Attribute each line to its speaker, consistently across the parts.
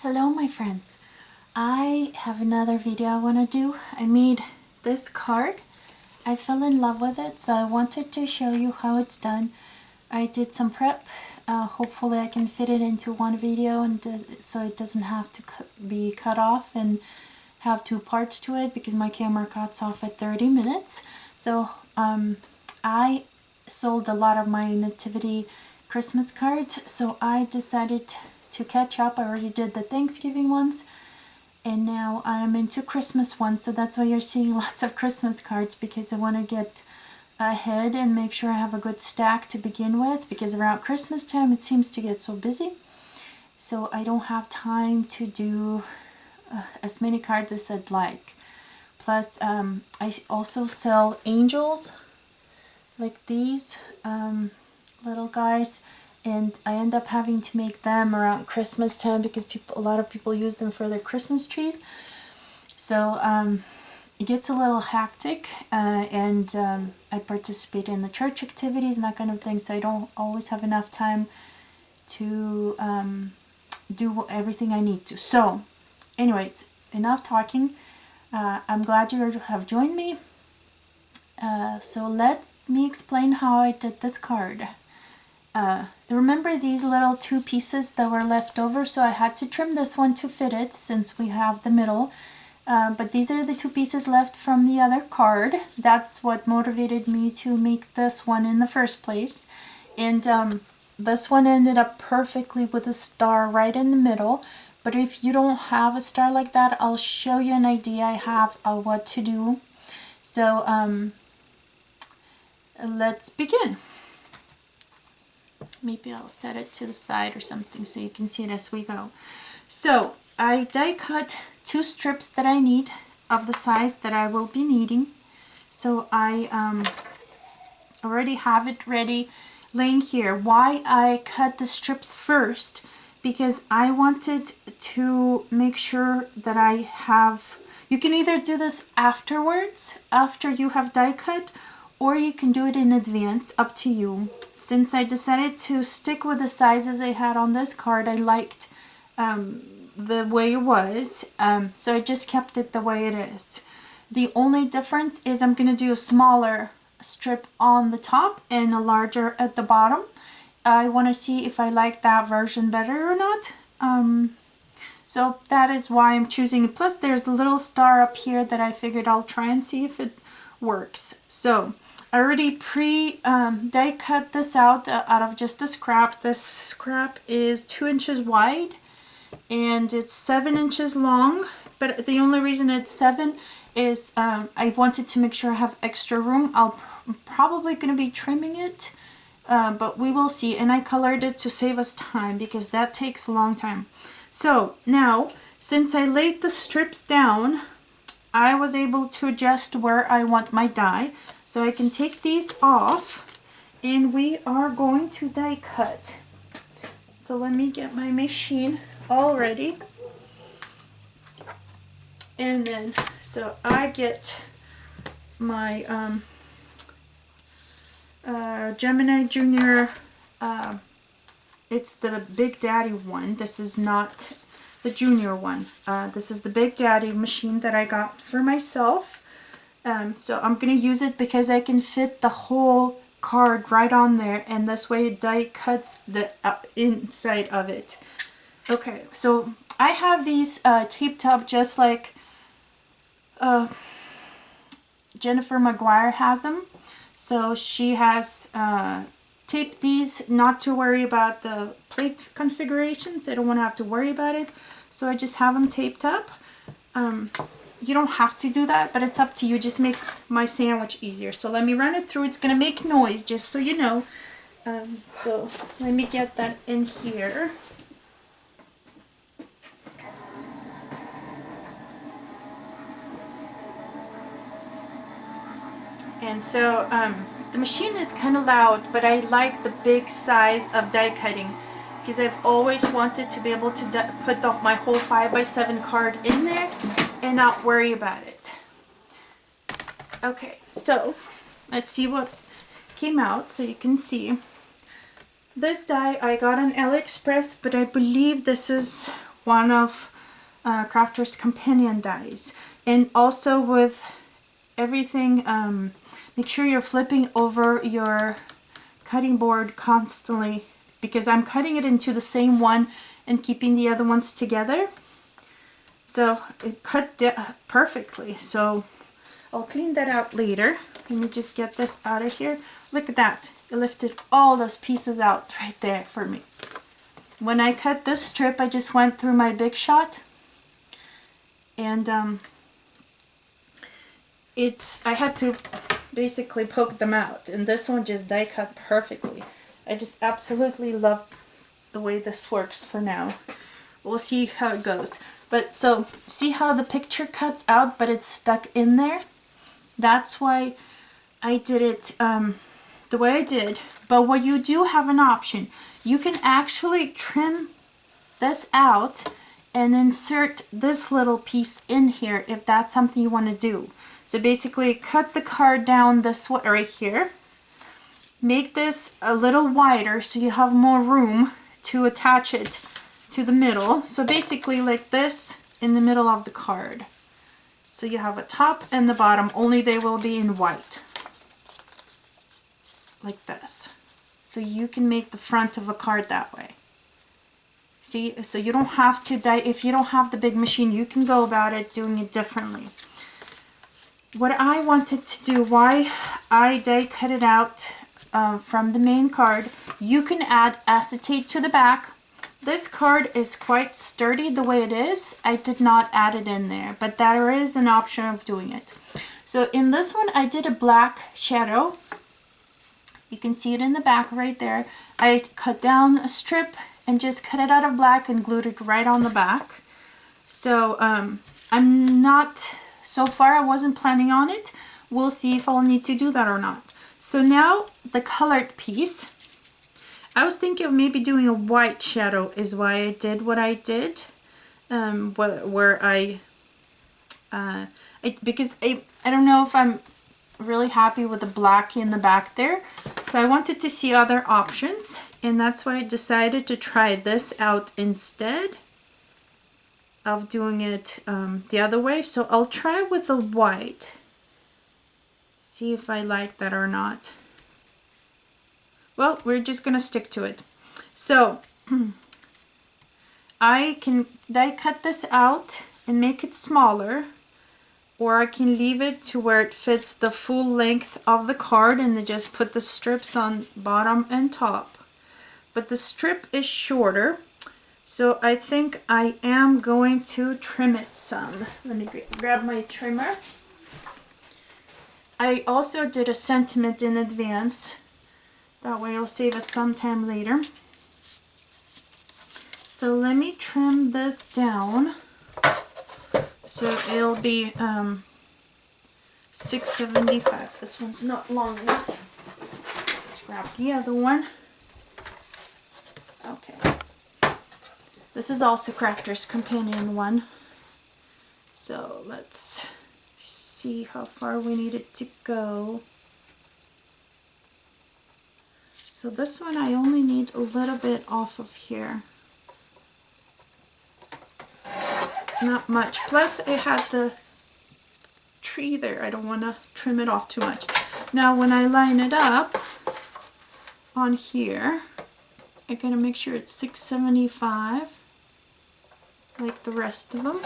Speaker 1: Hello my friends, I have another video I want to do. I made this card. I fell in love with it, so I wanted to show you how it's done. I did some prep. Hopefully I can fit it into one video and so it doesn't have to be cut off and have two parts to it because my camera cuts off at 30 minutes. So I sold a lot of my Nativity Christmas cards, so I decided to catch up. I already did the Thanksgiving ones and now I'm into Christmas ones, so that's why you're seeing lots of Christmas cards, because I want to get ahead and make sure I have a good stack to begin with, because around Christmas time it seems to get so busy, so I don't have time to do as many cards as I'd like. Plus I also sell angels like these little guys, and I end up having to make them around Christmas time because a lot of people use them for their Christmas trees. So it gets a little hectic, and I participate in the church activities and that kind of thing, so I don't always have enough time to do everything I need to. So anyways, enough talking. I'm glad you have joined me. So let me explain how I did this card. Remember these little two pieces that were left over, so I had to trim this one to fit it since we have the middle, but these are the two pieces left from the other card. That's what motivated me to make this one in the first place, and this one ended up perfectly with a star right in the middle. But if you don't have a star like that, I'll show you an idea I have of what to do. So let's begin. Maybe I'll set it to the side or something so you can see it as we go. So I die cut two strips that I need of the size that I will be needing. So I already have it ready laying here. Why I cut the strips first? Because I wanted to make sure that I have, you can either do this afterwards, after you have die cut, or you can do it in advance, up to you. Since I decided to stick with the sizes I had on this card, I liked the way it was, so I just kept it the way it is. The only difference is I'm going to do a smaller strip on the top and a larger at the bottom. I want to see if I like that version better or not. So that is why I'm choosing it. Plus there's a little star up here that I figured I'll try and see if it works. So I already die cut this out of just a scrap. This scrap is 2 inches wide and it's 7 inches long, but the only reason it's 7 is I wanted to make sure I have extra room. I'm probably going to be trimming it, but we will see. And I colored it to save us time because that takes a long time. So now, since I laid the strips down, I was able to adjust where I want my die. So I can take these off and we are going to die cut. So let me get my machine all ready. And then, so I get my Gemini Junior, it's the Big Daddy one. This is not the junior one. This is the Big Daddy machine that I got for myself. So I'm going to use it because I can fit the whole card right on there, and this way it die cuts the inside of it. Okay, so I have these taped up just like Jennifer Maguire has them. So she has taped these not to worry about the plate configurations. I don't want to have to worry about it, so I just have them taped up. You don't have to do that, but it's up to you. It just makes my sandwich easier. So let me run it through. It's going to make noise, just so you know. So let me get that in here. And so the machine is kind of loud, but I like the big size of die cutting because I've always wanted to be able to put my whole 5x7 card in there and not worry about it. Okay, so let's see what came out so you can see. This die I got on AliExpress, but I believe this is one of Crafter's Companion dies. And also with everything, make sure you're flipping over your cutting board constantly, because I'm cutting it into the same one and keeping the other ones together. So it cut perfectly. So I'll clean that out later. Let me just get this out of here. Look at that. It lifted all those pieces out right there for me. When I cut this strip, I just went through my Big Shot, and I had to basically poke them out, and this one just die cut perfectly. I just absolutely love the way this works for now. We'll see how it goes. But so see how the picture cuts out but it's stuck in there? That's why I did it the way I did. But what you do have an option. You can actually trim this out and insert this little piece in here if that's something you want to do. So basically cut the card down this way right here. Make this a little wider so you have more room to attach it to the middle. So basically like this in the middle of the card. So you have a top and the bottom, only they will be in white. Like this. So you can make the front of a card that way. See, so you don't have to if you don't have the big machine, you can go about it doing it differently. What I wanted to do, why I die cut it out from the main card, you can add acetate to the back. This card is quite sturdy the way it is. I did not add it in there, but there is an option of doing it. So in this one, I did a black shadow. You can see it in the back right there. I cut down a strip and just cut it out of black and glued it right on the back. So I'm not, so far I wasn't planning on it. We'll see if I'll need to do that or not. So now the colored piece. I was thinking of maybe doing a white shadow is why I did what I did. Because I don't know if I'm really happy with the black in the back there. So I wanted to see other options, and that's why I decided to try this out instead of doing it the other way. So I'll try with the white. See if I like that or not. Well, we're just gonna stick to it. So I can die cut this out and make it smaller, or I can leave it to where it fits the full length of the card and then just put the strips on bottom and top. But the strip is shorter, so I think I am going to trim it some. Let me grab my trimmer. I also did a sentiment in advance. That way it'll save us some time later. So let me trim this down. So it'll be 675. This one's not long enough. Let's grab the other one. Okay. This is also Crafter's Companion one. So let's see how far we need it to go. So this one I only need a little bit off of here. Not much. Plus I had the tree there. I don't want to trim it off too much. Now when I line it up on here, I gotta make sure it's 675 like the rest of them.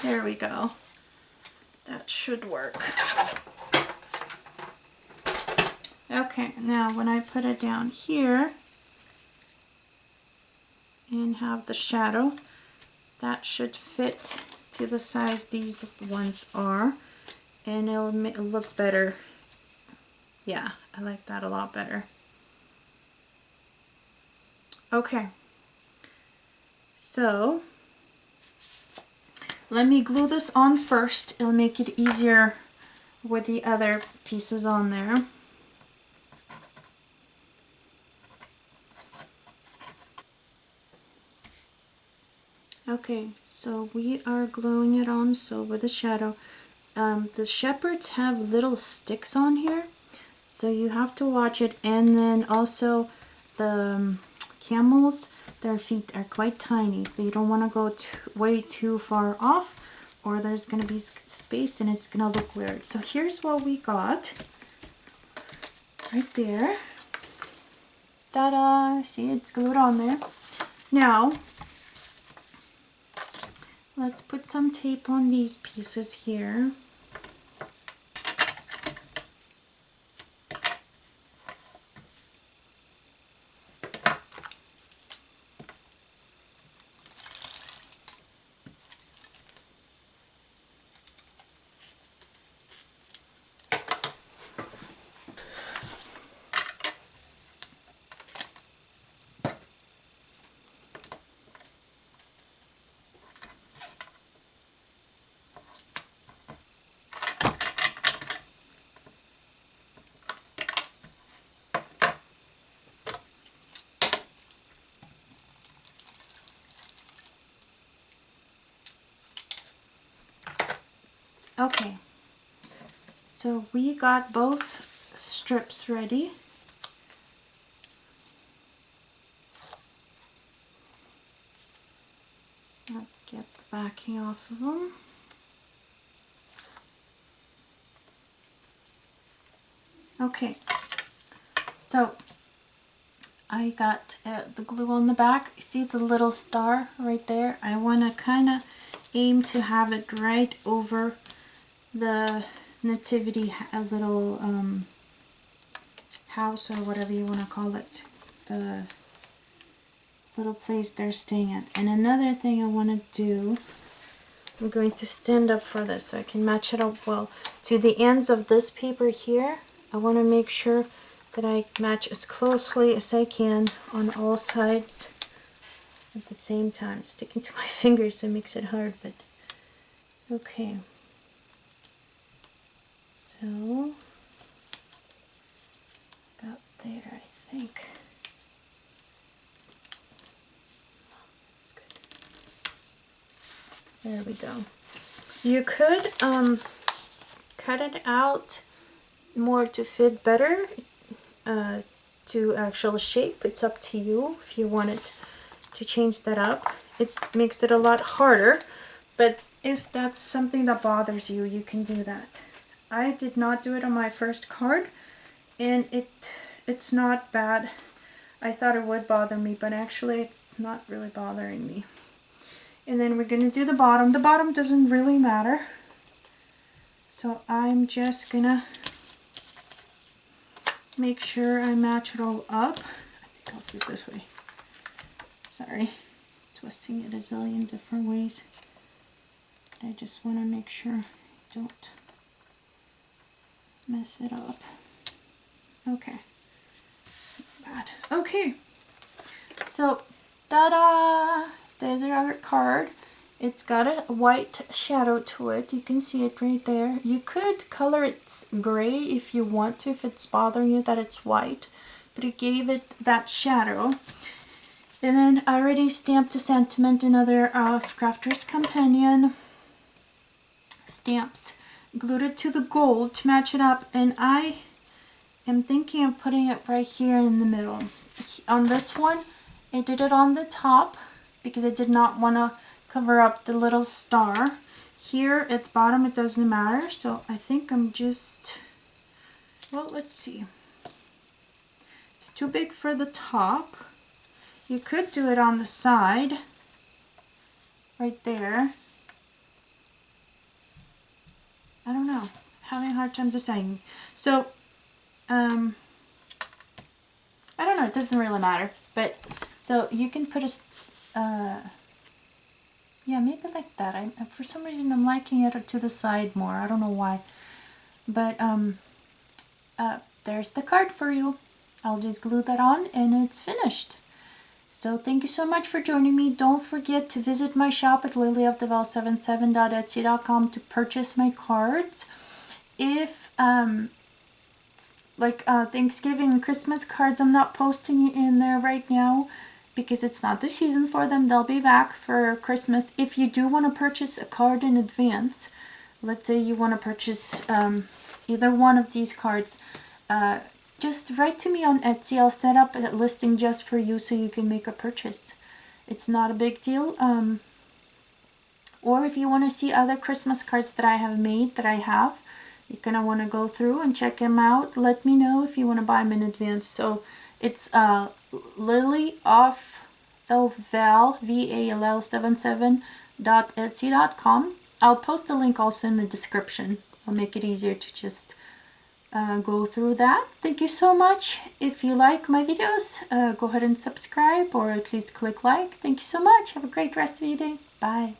Speaker 1: There we go. That should work. Okay, now when I put it down here and have the shadow, that should fit to the size these ones are, and it'll look better. Yeah, I like that a lot better. Okay, so let me glue this on first. It'll make it easier with the other pieces on there. Okay, so we are gluing it on, so with the shadow. The shepherds have little sticks on here, so you have to watch it, and then also the camels, their feet are quite tiny, so you don't want to go way too far off, or there's going to be space and it's going to look weird. So here's what we got right there. Ta-da! See, it's glued on there. Now, let's put some tape on these pieces here. Okay, so we got both strips ready. Let's get the backing off of them. Okay, so I got the glue on the back. See the little star right there? I want to kind of aim to have it right over the nativity, a little house or whatever you want to call it, the little place they're staying at. And another thing I want to do, I'm going to stand up for this so I can match it up well to the ends of this paper here. I want to make sure that I match as closely as I can on all sides at the same time. It's sticking to my fingers, so it makes it hard, but okay. So, about there, I think. That's good. There we go. You could cut it out more to fit better to actual shape. It's up to you if you want it to change that up. It makes it a lot harder, but if that's something that bothers you, you can do that. I did not do it on my first card, and it's not bad. I thought it would bother me, but actually it's not really bothering me. And then we're going to do the bottom. The bottom doesn't really matter, so I'm just gonna make sure I match it all up. I think I'll do it this way. Sorry, twisting it a zillion different ways. I just want to make sure I don't mess it up. Okay, it's not bad. Okay, so ta-da! There's our card. It's got a white shadow to it. You can see it right there. You could color it gray if you want to, if it's bothering you that it's white, but it gave it that shadow. And then I already stamped a sentiment, another Crafter's Companion stamps, glued it to the gold to match it up, and I am thinking of putting it right here in the middle. On this one, I did it on the top because I did not want to cover up the little star. Here at the bottom it doesn't matter, so I think I'm just, well, let's see. It's too big for the top. You could do it on the side, right there. I don't know, having a hard time deciding. So, I don't know, it doesn't really matter. But, so you can put a, yeah, maybe like that. For some reason I'm liking it to the side more. I don't know why. But, there's the card for you. I'll just glue that on and it's finished. So thank you so much for joining me. Don't forget to visit my shop at lilyofthebell77.etsy.com to purchase my cards. If Thanksgiving and Christmas cards, I'm not posting in there right now because it's not the season for them. They'll be back for Christmas. If you do want to purchase a card in advance, let's say you want to purchase either one of these cards, just write to me on Etsy. I'll set up a listing just for you so you can make a purchase. It's not a big deal. Or if you want to see other Christmas cards that I have made, you're going to want to go through and check them out. Let me know if you want to buy them in advance. So it's Lily off the Val, VALL77.etsy.com. I'll post a link also in the description. I'll make it easier to just go through that. Thank you so much. If you like my videos, go ahead and subscribe or at least click like. Thank you so much. Have a great rest of your day. Bye.